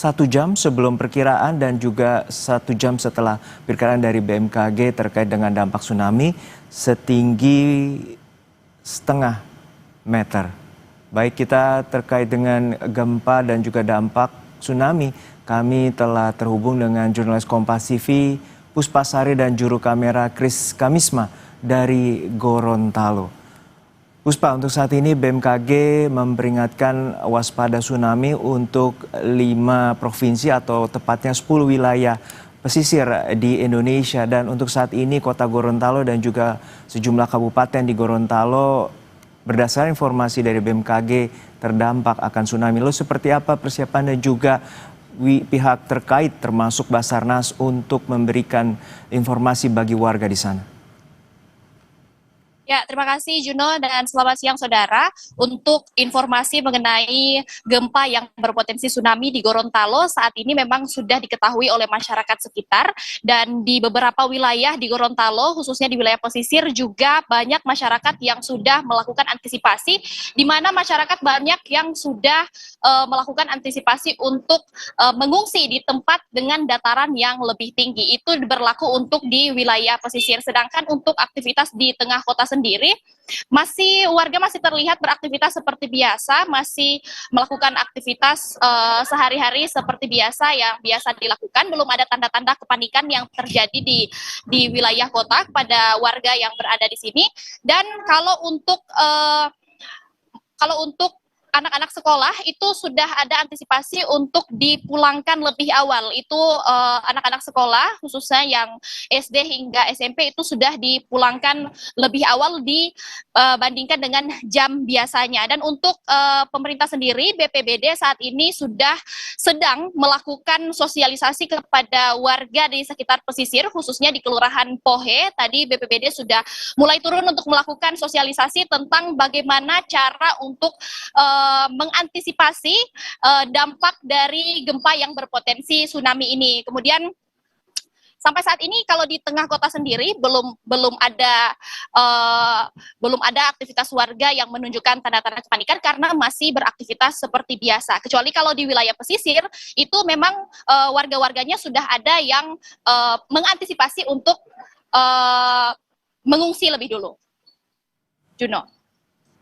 1 jam sebelum perkiraan dan juga 1 jam setelah perkiraan dari BMKG terkait dengan dampak tsunami setinggi setengah meter. Baik, kita terkait dengan gempa dan juga dampak tsunami, kami telah terhubung dengan jurnalis Kompas TV Puspasari dan juru kamera Kris Kamisma dari Gorontalo. Puspa, untuk saat ini BMKG memperingatkan waspada tsunami untuk 5 provinsi atau tepatnya 10 wilayah pesisir di Indonesia. Dan untuk saat ini kota Gorontalo dan juga sejumlah kabupaten di Gorontalo berdasarkan informasi dari BMKG terdampak akan tsunami. Lalu seperti apa persiapan dan juga pihak terkait termasuk Basarnas untuk memberikan informasi bagi warga di sana? Ya, terima kasih Juno dan selamat siang saudara. Untuk informasi mengenai gempa yang berpotensi tsunami di Gorontalo saat ini memang sudah diketahui oleh masyarakat sekitar, dan di beberapa wilayah di Gorontalo khususnya di wilayah pesisir juga banyak masyarakat yang sudah melakukan antisipasi, di mana masyarakat banyak yang sudah melakukan antisipasi untuk mengungsi di tempat dengan dataran yang lebih tinggi. Itu berlaku untuk di wilayah pesisir, sedangkan untuk aktivitas di tengah kota sendiri warga masih terlihat beraktivitas seperti biasa, masih melakukan aktivitas sehari-hari seperti biasa yang biasa dilakukan. Belum ada tanda-tanda kepanikan yang terjadi di wilayah kota pada warga yang berada di sini. Dan kalau untuk anak-anak sekolah itu sudah ada antisipasi untuk dipulangkan lebih awal. Itu anak-anak sekolah khususnya yang SD hingga SMP itu sudah dipulangkan lebih awal dibandingkan dengan jam biasanya. Dan untuk pemerintah sendiri, BPBD saat ini sudah sedang melakukan sosialisasi kepada warga di sekitar pesisir khususnya di Kelurahan Pohe. Tadi BPBD sudah mulai turun untuk melakukan sosialisasi tentang bagaimana cara untuk mengantisipasi dampak dari gempa yang berpotensi tsunami ini. Kemudian sampai saat ini kalau di tengah kota sendiri belum ada aktivitas warga yang menunjukkan tanda-tanda kepanikan karena masih beraktivitas seperti biasa. Kecuali kalau di wilayah pesisir itu memang warga-warganya sudah ada yang mengantisipasi untuk mengungsi lebih dulu. Juno.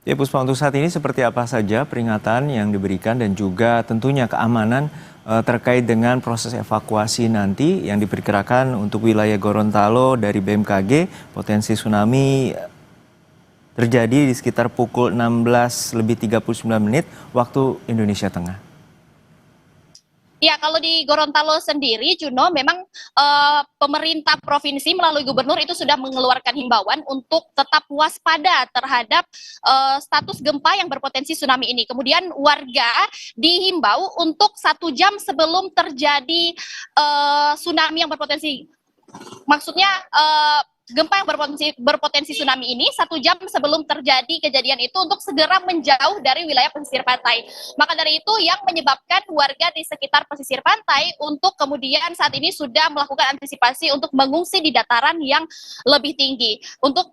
Ya Puspa, untuk saat ini seperti apa saja peringatan yang diberikan dan juga tentunya keamanan terkait dengan proses evakuasi nanti yang diperkirakan untuk wilayah Gorontalo dari BMKG, potensi tsunami terjadi di sekitar pukul 16:39 waktu Indonesia Tengah. Ya, kalau di Gorontalo sendiri, Juno, memang pemerintah provinsi melalui gubernur itu sudah mengeluarkan himbauan untuk tetap waspada terhadap status gempa yang berpotensi tsunami ini. Kemudian warga dihimbau untuk 1 jam sebelum terjadi tsunami yang berpotensi, maksudnya gempa yang berpotensi tsunami ini 1 jam sebelum terjadi kejadian itu untuk segera menjauh dari wilayah pesisir pantai. Maka dari itu yang menyebabkan warga di sekitar pesisir pantai untuk kemudian saat ini sudah melakukan antisipasi untuk mengungsi di dataran yang lebih tinggi. Untuk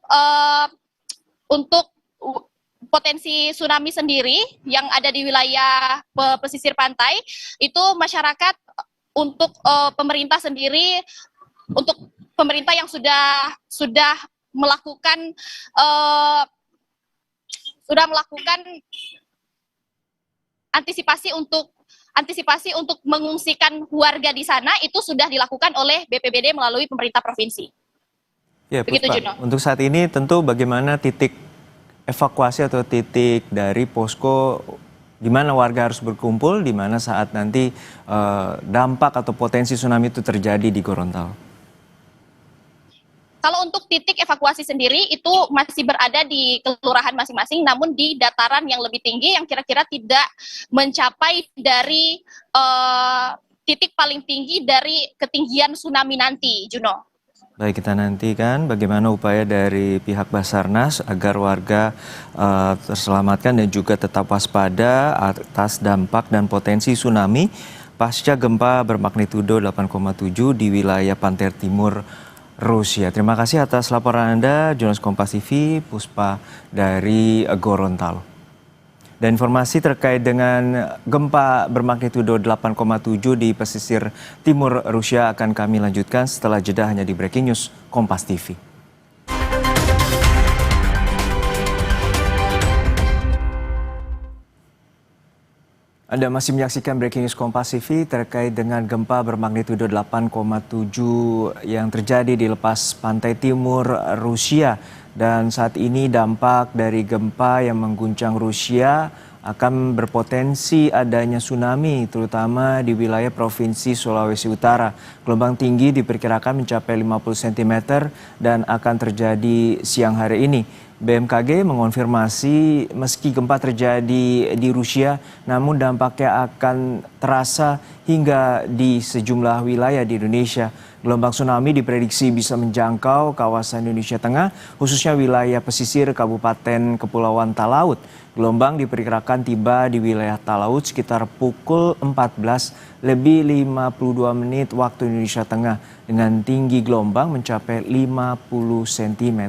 potensi tsunami sendiri yang ada di wilayah pesisir pantai itu masyarakat untuk pemerintah sendiri, untuk pemerintah yang sudah melakukan antisipasi untuk mengungsikan warga di sana itu sudah dilakukan oleh BPBD melalui pemerintah provinsi. Ya, begitu Juno. Untuk saat ini tentu bagaimana titik evakuasi atau titik dari posko di mana warga harus berkumpul, di mana saat nanti dampak atau potensi tsunami itu terjadi di Gorontalo? Kalau untuk titik evakuasi sendiri itu masih berada di kelurahan masing-masing, namun di dataran yang lebih tinggi yang kira-kira tidak mencapai dari titik paling tinggi dari ketinggian tsunami nanti, Juno. Baik, kita nantikan bagaimana upaya dari pihak Basarnas agar warga terselamatkan dan juga tetap waspada atas dampak dan potensi tsunami pasca gempa bermagnitudo 8,7 di wilayah pantai timur Rusia. Terima kasih atas laporan Anda, jurnalis Kompas TV, Puspa dari Gorontalo. Dan informasi terkait dengan gempa bermagnitudo 8,7 di pesisir timur Rusia akan kami lanjutkan setelah jeda hanya di Breaking News Kompas TV. Anda masih menyaksikan Breaking News Kompas TV terkait dengan gempa bermagnitudo 8,7 yang terjadi di lepas pantai timur Rusia. Dan saat ini dampak dari gempa yang mengguncang Rusia akan berpotensi adanya tsunami terutama di wilayah Provinsi Sulawesi Utara. Gelombang tinggi diperkirakan mencapai 50 cm dan akan terjadi siang hari ini. BMKG mengonfirmasi meski gempa terjadi di Rusia, namun dampaknya akan terasa hingga di sejumlah wilayah di Indonesia. Gelombang tsunami diprediksi bisa menjangkau kawasan Indonesia Tengah, khususnya wilayah pesisir Kabupaten Kepulauan Talaut. Gelombang diperkirakan tiba di wilayah Talaut sekitar pukul 14 lebih 52 menit waktu Indonesia Tengah dengan tinggi gelombang mencapai 50 cm.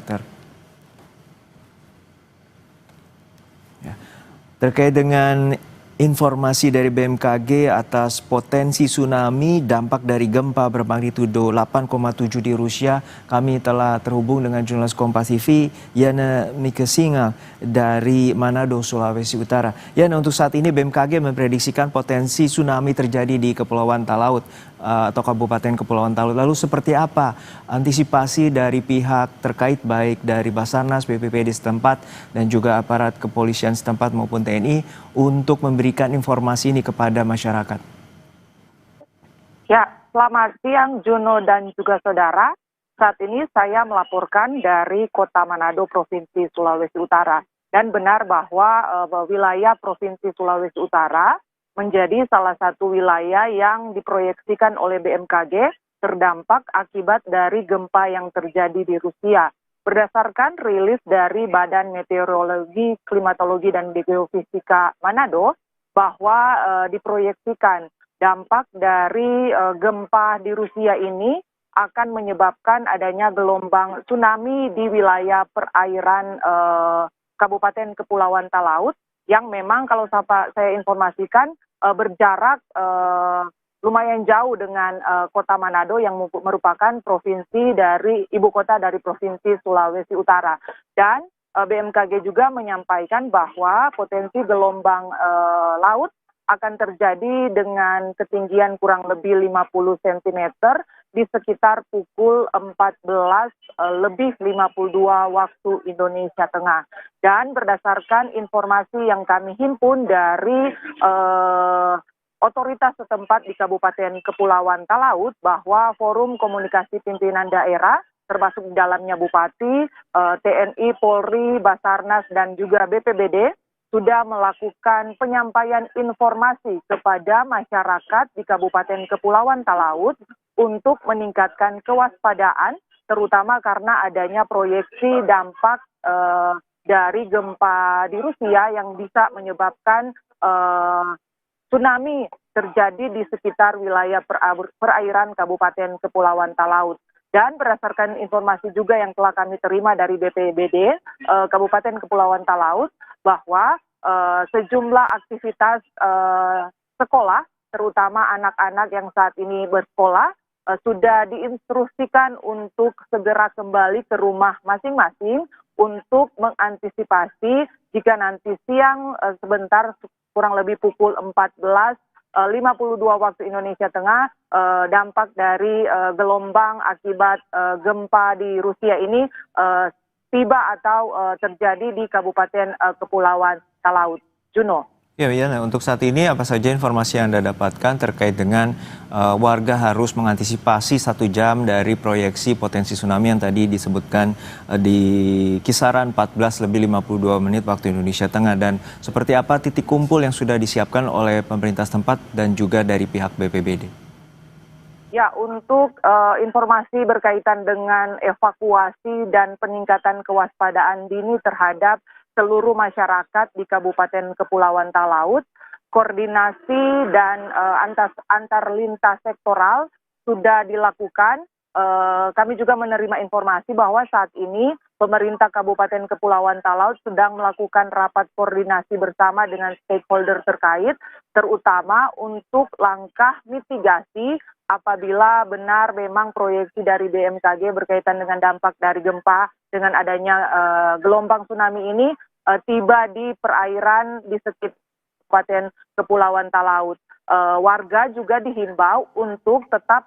Terkait dengan informasi dari BMKG atas potensi tsunami dampak dari gempa bermagnitudo 8,7 di Rusia, kami telah terhubung dengan jurnalis Kompas TV Yana Mikesinga dari Manado, Sulawesi Utara. Yana, untuk saat ini BMKG memprediksikan potensi tsunami terjadi di Kepulauan Talaut atau Kabupaten Kepulauan Talaut. Lalu seperti apa antisipasi dari pihak terkait baik dari Basarnas, BPBD setempat dan juga aparat kepolisian setempat maupun TNI untuk memberikan informasi ini kepada masyarakat? Ya, selamat siang Juno dan juga saudara. Saat ini saya melaporkan dari Kota Manado, Provinsi Sulawesi Utara. Dan benar bahwa wilayah Provinsi Sulawesi Utara menjadi salah satu wilayah yang diproyeksikan oleh BMKG terdampak akibat dari gempa yang terjadi di Rusia. Berdasarkan rilis dari Badan Meteorologi, Klimatologi, dan Geofisika Manado, bahwa diproyeksikan dampak dari gempa di Rusia ini akan menyebabkan adanya gelombang tsunami di wilayah perairan Kabupaten Kepulauan Talaut, yang memang kalau saya informasikan berjarak lumayan jauh dengan Kota Manado yang merupakan provinsi dari ibu kota dari Provinsi Sulawesi Utara. Dan BMKG juga menyampaikan bahwa potensi gelombang laut akan terjadi dengan ketinggian kurang lebih 50 cm di sekitar pukul 14 lebih 52 waktu Indonesia Tengah. Dan berdasarkan informasi yang kami himpun dari otoritas setempat di Kabupaten Kepulauan Talaut, bahwa Forum Komunikasi Pimpinan Daerah termasuk di dalamnya Bupati, TNI, Polri, Basarnas, dan juga BPBD sudah melakukan penyampaian informasi kepada masyarakat di Kabupaten Kepulauan Talaut untuk meningkatkan kewaspadaan, terutama karena adanya proyeksi dampak dari gempa di Rusia yang bisa menyebabkan tsunami terjadi di sekitar wilayah perairan Kabupaten Kepulauan Talaut. Dan berdasarkan informasi juga yang telah kami terima dari BPBD Kabupaten Kepulauan Talaut, bahwa sejumlah aktivitas sekolah, terutama anak-anak yang saat ini bersekolah, sudah diinstruksikan untuk segera kembali ke rumah masing-masing untuk mengantisipasi jika nanti siang sebentar kurang lebih pukul 14.52 waktu Indonesia Tengah, dampak dari gelombang akibat gempa di Rusia ini tiba atau terjadi di Kabupaten Kepulauan Talaut. Juno. Ya, Yana, untuk saat ini apa saja informasi yang Anda dapatkan terkait dengan warga harus mengantisipasi 1 jam dari proyeksi potensi tsunami yang tadi disebutkan di kisaran 14 lebih 52 menit waktu Indonesia Tengah, dan seperti apa titik kumpul yang sudah disiapkan oleh pemerintah setempat dan juga dari pihak BPBD? Ya, untuk informasi berkaitan dengan evakuasi dan peningkatan kewaspadaan dini terhadap seluruh masyarakat di Kabupaten Kepulauan Talaut, koordinasi dan antar lintas sektoral sudah dilakukan. Kami juga menerima informasi bahwa saat ini pemerintah Kabupaten Kepulauan Talaut sedang melakukan rapat koordinasi bersama dengan stakeholder terkait, terutama untuk langkah mitigasi apabila benar memang proyeksi dari BMKG berkaitan dengan dampak dari gempa dengan adanya gelombang tsunami ini tiba di perairan di sekitar Kabupaten Kepulauan Talaut. Warga juga dihimbau untuk tetap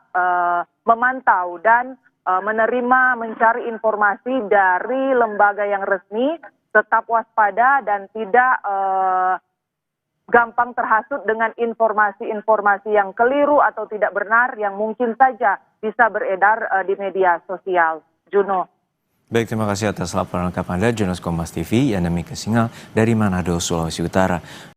memantau dan menerima mencari informasi dari lembaga yang resmi, tetap waspada dan tidak gampang terhasut dengan informasi-informasi yang keliru atau tidak benar yang mungkin saja bisa beredar di media sosial. Juno. Baik, terima kasih atas laporan lengkap Anda, jurnalis Kompas TV, Yana Mika Singal dari Manado, Sulawesi Utara.